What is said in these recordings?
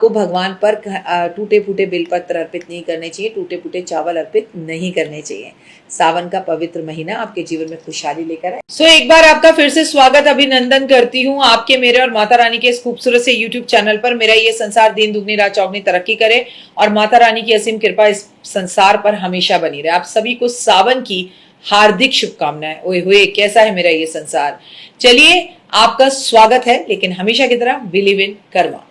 को भगवान पर टूटे फूटे बेलपत्र अर्पित नहीं करने चाहिए, टूटे फूटे चावल अर्पित नहीं करने चाहिए। सावन का पवित्र महीना आपके जीवन में खुशहाली लेकर आए। एक बार आपका फिर से स्वागत अभिनंदन करती हूँ आपके, मेरे और माता रानी के इस खूबसूरत से यूट्यूब चैनल पर। मेरा ये संसार दिन दुगनी रात चौगनी तरक्की करे और माता रानी की असीम कृपा इस संसार पर हमेशा बनी रहे। आप सभी को सावन की हार्दिक शुभकामनाएं। ओए हुए कैसा है मेरा ये संसार। चलिए आपका स्वागत है, लेकिन हमेशा की तरह बिलीव इन कर्मा।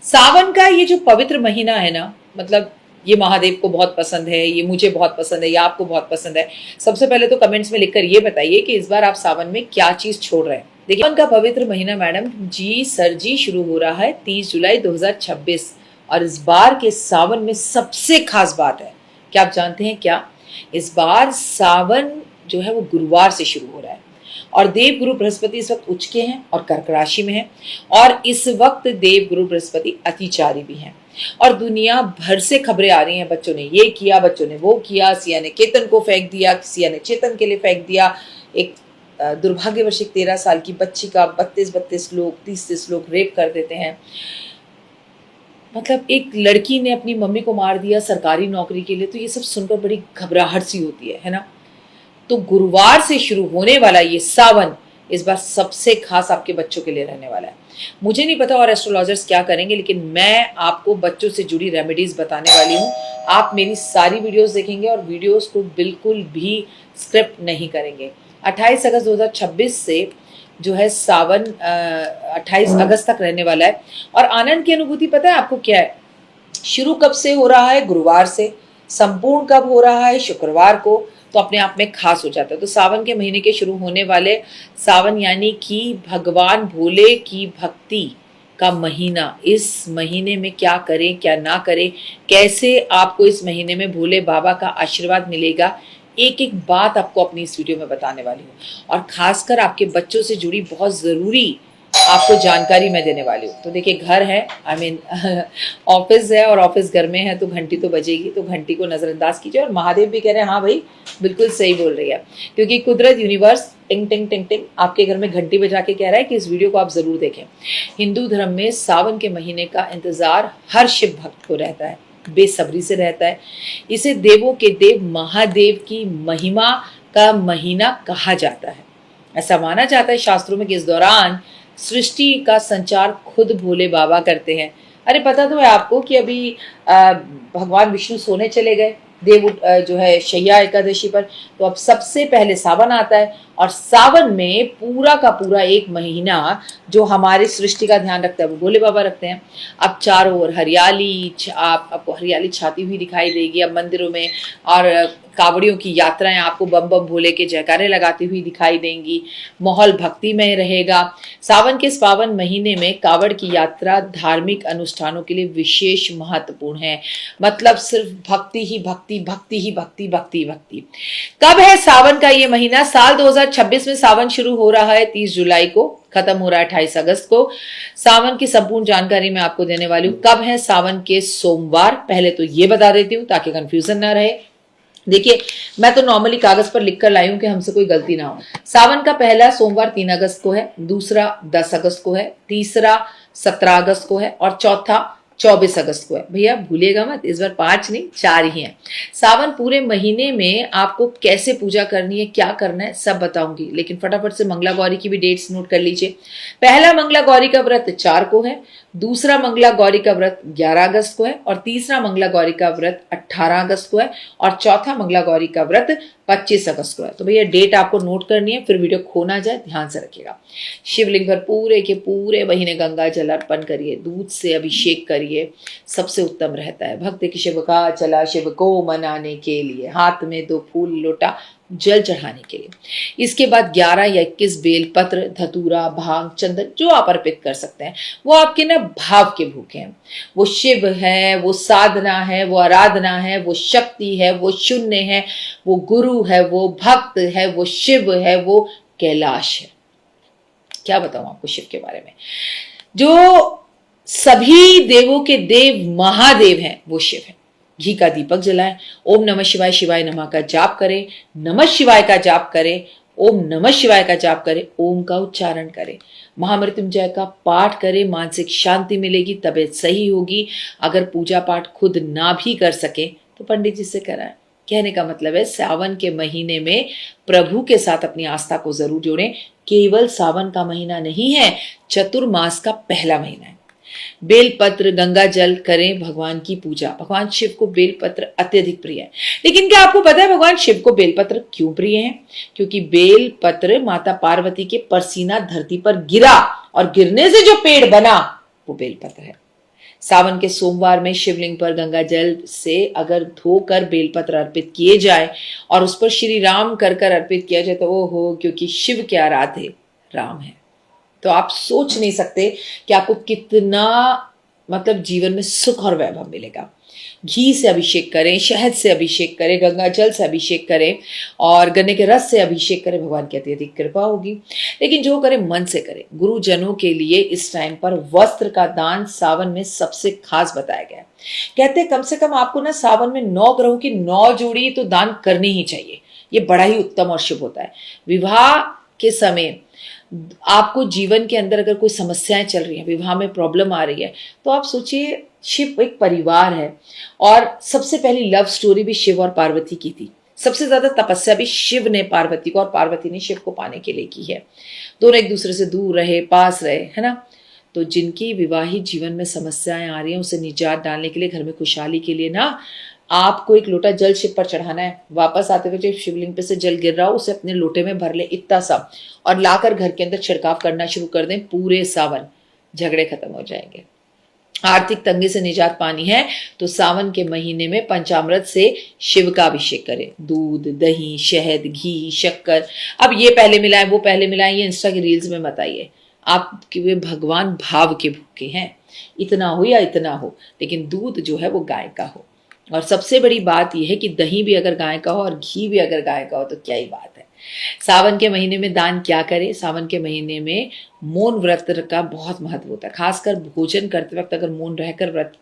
सावन का ये जो पवित्र महीना है ना, मतलब ये महादेव को बहुत पसंद है, ये मुझे बहुत पसंद है, ये आपको बहुत पसंद है। सबसे पहले तो कमेंट्स में लिखकर ये बताइए कि इस बार आप सावन में क्या चीज छोड़ रहे हैं। देखिए, सावन का पवित्र महीना मैडम जी सर जी शुरू हो रहा है 30 जुलाई 2026 और इस बार के सावन में सबसे खास बात है, क्या आप जानते हैं क्या? इस बार सावन जो है वो गुरुवार से शुरू हो रहा है और देव गुरु बृहस्पति इस वक्त उच्च के हैं और कर्क राशि में हैं और इस वक्त देव गुरु बृहस्पति अतिचारी भी हैं और दुनिया भर से खबरें आ रही हैं। बच्चों ने ये किया, बच्चों ने वो किया, सिया ने केतन को फेंक दिया, सिया ने चेतन के लिए फेंक दिया। एक दुर्भाग्यवश 13 साल की बच्ची का 32 लोग 30 लोग रेप कर देते हैं। मतलब एक लड़की ने अपनी मम्मी को मार दिया सरकारी नौकरी के लिए। तो ये सब सुनकर बड़ी घबराहट सी होती है ना। तो गुरुवार से शुरू होने वाला ये सावन इस बार सबसे खास आपके बच्चों के लिए रहने वाला है। मुझे नहीं पता और एस्ट्रोलॉजर्स क्या करेंगे, लेकिन मैं आपको बच्चों से जुड़ी रेमेडीज बताने वाली हूँ। आप मेरी सारी वीडियोस देखेंगे और वीडियोस को बिल्कुल भी स्क्रिप्ट नहीं करेंगे। 28 अगस्त 2026 से जो है सावन 28 अगस्त तक रहने वाला है और आनंद की अनुभूति पता है आपको क्या है? शुरू कब से हो रहा है? गुरुवार से। संपूर्ण कब हो रहा है? शुक्रवार को। तो अपने आप में खास हो जाता है। तो सावन के महीने के शुरू होने वाले सावन यानी कि भगवान भोले की भक्ति का महीना। इस महीने में क्या करें क्या ना करें, कैसे आपको इस महीने में भोले बाबा का आशीर्वाद मिलेगा, एक एक बात आपको अपनी इस वीडियो में बताने वाली हूँ और खासकर आपके बच्चों से जुड़ी बहुत जरूरी आपको जानकारी मैं देने वाली हूँ। तो देखिए, घर है, ऑफिस है और ऑफिस घर में है तो घंटी तो बजेगी, तो घंटी को नजरअंदाज कीजिए। और महादेव भी कह रहे हैं हाँ भाई बिल्कुल सही बोल रही है, क्योंकि कुदरत यूनिवर्स टिंग टिंग टिंग टिंग आपके घर में घंटी बजा के कह रहा है कि इस वीडियो को आप जरूर देखें। हिंदू धर्म में सावन के महीने का इंतजार हर शिव भक्त को रहता है, बेसब्री से रहता है। इसे देवों के देव महादेव की महिमा का महीना कहा जाता है। ऐसा माना जाता है शास्त्रों में कि इस दौरान सृष्टि का संचार खुद भोले बाबा करते हैं। अरे पता तो है आपको कि अभी भगवान विष्णु सोने चले गए देव जो है शय्या एकादशी पर। तो अब सबसे पहले सावन आता है और सावन में पूरा का पूरा एक महीना जो हमारी सृष्टि का ध्यान रखता है वो भोले बाबा रखते हैं। अब चारों ओर हरियाली, आपको हरियाली छाती हुई दिखाई देगी अब मंदिरों में, और कावड़ियों की यात्राएं आपको बम बम भोले के जयकारे लगाती हुई दिखाई देंगी। माहौल भक्तिमय रहेगा। सावन के इस पावन महीने में कावड़ की यात्रा धार्मिक अनुष्ठानों के लिए विशेष महत्वपूर्ण है। मतलब सिर्फ भक्ति ही भक्ति, भक्ति ही भक्ति, भक्ति भक्ति। कब है सावन का ये महीना? साल 2026 में सावन शुरू हो रहा है 30 जुलाई को, खत्म हो रहा है 28 अगस्त को। सावन की संपूर्ण जानकारी मैं आपको देने वाली हूँ। कब है सावन के सोमवार, पहले तो ये बता देती हूँ ताकि कंफ्यूजन ना रहे। देखिए, मैं तो नॉर्मली कागज पर लिखकर लाई हूं कि हमसे कोई गलती ना हो। सावन का पहला सोमवार 3 अगस्त को है, दूसरा 10 अगस्त को है, तीसरा 17 अगस्त को है और चौथा 24 अगस्त को है। भैया भूलिएगा मत, इस बार 5 नहीं 4 ही हैं। सावन पूरे महीने में आपको कैसे पूजा करनी है, क्या करना है, सब बताऊंगी, लेकिन फटाफट से मंगला गौरी की भी डेट्स नोट कर लीजिए। पहला मंगला गौरी का व्रत 4 को है, दूसरा मंगला गौरी का व्रत 11 अगस्त को है और तीसरा मंगला गौरी का व्रत 18 अगस्त को है और चौथा मंगला गौरी का व्रत 25 अगस्त को है। तो भैया डेट आपको नोट करनी है, फिर वीडियो खो ना जाए, ध्यान से रखिएगा। शिवलिंग पर पूरे के पूरे महीने गंगा जल अर्पण करिए, दूध से अभिषेक करिए, सबसे उत्तम रहता है। भक्त की शिव का चला शिव को मनाने के लिए, हाथ में 2 फूल लोटा जल चढ़ाने के लिए। इसके बाद 11 या 21 बेल पत्र, धतूरा, भांग, चंदन जो आप अर्पित कर सकते हैं। वो आपके ना भाव के भूखे हैं। वो शिव है, वो साधना है, वो आराधना है, वो शक्ति है, वो शून्य है, वो गुरु है, वो भक्त है, वो शिव है, वो कैलाश है। क्या बताऊं आपको शिव के बारे में? जो सभी देवों के देव महादेव हैं वो शिव है। घी का दीपक जलाएं, ओम नमः शिवाय शिवाय नमः का जाप करें, नमः शिवाय का जाप करें, ओम नमः शिवाय का जाप करें, ओम का उच्चारण करें, महामृत्युंजय का पाठ करें, मानसिक शांति मिलेगी, तबीयत सही होगी। अगर पूजा पाठ खुद ना भी कर सके तो पंडित जी से कराएं। कहने का मतलब है सावन के महीने में प्रभु के साथ अपनी आस्था को जरूर जोड़ें। केवल सावन का महीना नहीं है, चतुर्मास का पहला महीना है। बेलपत्र गंगा जल करें भगवान की पूजा। भगवान शिव को बेलपत्र अत्यधिक प्रिय है। लेकिन क्या आपको पता है भगवान शिव को बेलपत्र क्यों प्रिय है? क्योंकि बेलपत्र माता पार्वती के परसीना धरती पर गिरा और गिरने से जो पेड़ बना वो बेलपत्र है। सावन के सोमवार में शिवलिंग पर गंगा जल से अगर धोकर बेलपत्र अर्पित किए जाए और उस पर श्री राम कर कर अर्पित किया जाए तो ओहो, क्योंकि शिव के आराध्य राम है। तो आप सोच नहीं सकते कि आपको कितना मतलब जीवन में सुख और वैभव मिलेगा। घी से अभिषेक करें, शहद से अभिषेक करें, गंगा जल से अभिषेक करें और गन्ने के रस से अभिषेक करें, भगवान की अत्यधिक कृपा होगी। लेकिन जो करें मन से करें। गुरुजनों के लिए इस टाइम पर वस्त्र का दान सावन में सबसे खास बताया गया है। कहते हैं कम से कम आपको ना सावन में 9 ग्रहों की 9 जोड़ी तो दान करनी ही चाहिए। ये बड़ा ही उत्तम और शुभ होता है। विवाह के समय आपको जीवन के अंदर अगर कोई समस्याएं चल रही हैं, विवाह में प्रॉब्लम आ रही है, तो आप सोचिए शिव एक परिवार है और सबसे पहली लव स्टोरी भी शिव और पार्वती की थी। सबसे ज्यादा तपस्या भी शिव ने पार्वती को और पार्वती ने शिव को पाने के लिए की है। दोनों एक दूसरे से दूर रहे, पास रहे, है ना। तो जिनकी विवाहित जीवन में समस्याएं आ रही हैं उसे निजात डालने के लिए, घर में खुशहाली के लिए ना आपको एक लोटा जल शिव पर चढ़ाना है। वापस आते हुए जब शिवलिंग पे से जल गिर रहा हो उसे अपने लोटे में भर ले इतना सा और लाकर घर के अंदर छिड़काव करना शुरू कर दें। पूरे सावन झगड़े खत्म हो जाएंगे। आर्थिक तंगी से निजात पानी है तो सावन के महीने में पंचामृत से शिव का अभिषेक करें। दूध, दही, शहद, घी, शक्कर। अब ये पहले मिलाएं, वो पहले मिलाएं, ये इंस्टा की रील्स में मत आइए। आपके वे भगवान भाव के भूखे हैं, इतना हो या इतना हो, लेकिन दूध जो है वो गाय का हो। और सबसे बड़ी बात यह है कि दही भी अगर गाय का हो और घी भी अगर गाय का हो तो क्या ही बात है। सावन के महीने में दान क्या करें? सावन के महीने में मौन व्रत का बहुत महत्व होता है। खासकर भोजन करते वक्त अगर मौन रहकर व्रत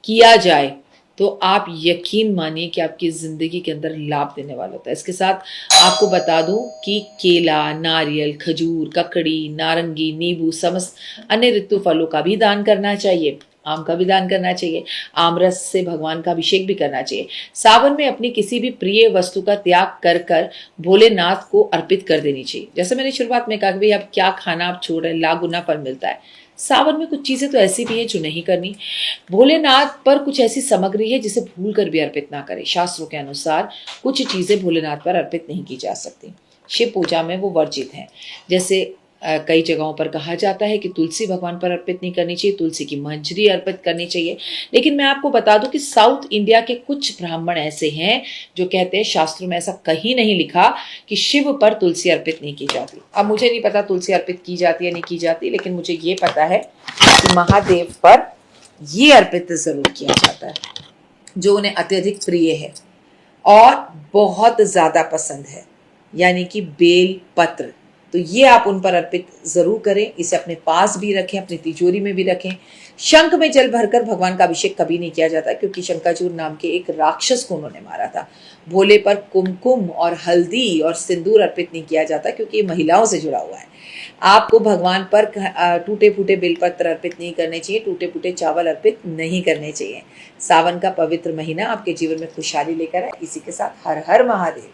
किया जाए तो आप यकीन मानिए कि आपकी जिंदगी के अंदर लाभ देने वाला होता है। इसके साथ आपको बता दूं कि केला, नारियल, खजूर, ककड़ी, नारंगी, नींबू, समस्त अन्य ऋतु फलों का भी दान करना चाहिए। आम का भी दान करना चाहिए। आमरस से भगवान का अभिषेक भी करना चाहिए। सावन में अपनी किसी भी प्रिय वस्तु का त्याग कर कर भोलेनाथ को अर्पित कर देनी चाहिए। जैसे मैंने शुरुआत में कहा कि भाई आप क्या खाना आप छोड़ रहे, लाख गुना फल मिलता है। सावन में कुछ चीजें तो ऐसी भी है जो नहीं करनी। भोलेनाथ पर कुछ ऐसी सामग्री है जिसे भूल कर भी अर्पित ना करें। शास्त्रों के अनुसार कुछ चीजें भोलेनाथ पर अर्पित नहीं की जा सकती। शिव पूजा में वो वर्जित हैं। जैसे कई जगहों पर कहा जाता है कि तुलसी भगवान पर अर्पित नहीं करनी चाहिए, तुलसी की मंजरी अर्पित करनी चाहिए। लेकिन मैं आपको बता दूं कि साउथ इंडिया के कुछ ब्राह्मण ऐसे हैं जो कहते हैं शास्त्रों में ऐसा कहीं नहीं लिखा कि शिव पर तुलसी अर्पित नहीं की जाती। अब मुझे नहीं पता तुलसी अर्पित की जाती है नहीं की जाती, लेकिन मुझे ये पता है कि महादेव पर ये अर्पित जरूर किया जाता है जो उन्हें अत्यधिक प्रिय है और बहुत ज्यादा पसंद है, यानी कि बेल पत्र। तो ये आप उन पर अर्पित जरूर करें। इसे अपने पास भी रखें, अपनी तिजोरी में भी रखें। शंख में जल भरकर भगवान का अभिषेक कभी नहीं किया जाता, क्योंकि शंकाचूर नाम के एक राक्षस को उन्होंने मारा था। भोले पर कुमकुम और हल्दी और सिंदूर अर्पित नहीं किया जाता, क्योंकि ये महिलाओं से जुड़ा हुआ है। आपको भगवान पर टूटे फूटे बेलपत्र अर्पित नहीं करने चाहिए, टूटे फूटे चावल अर्पित नहीं करने चाहिए। सावन का पवित्र महीना आपके जीवन में खुशहाली लेकर आए। इसी के साथ हर हर महादेव।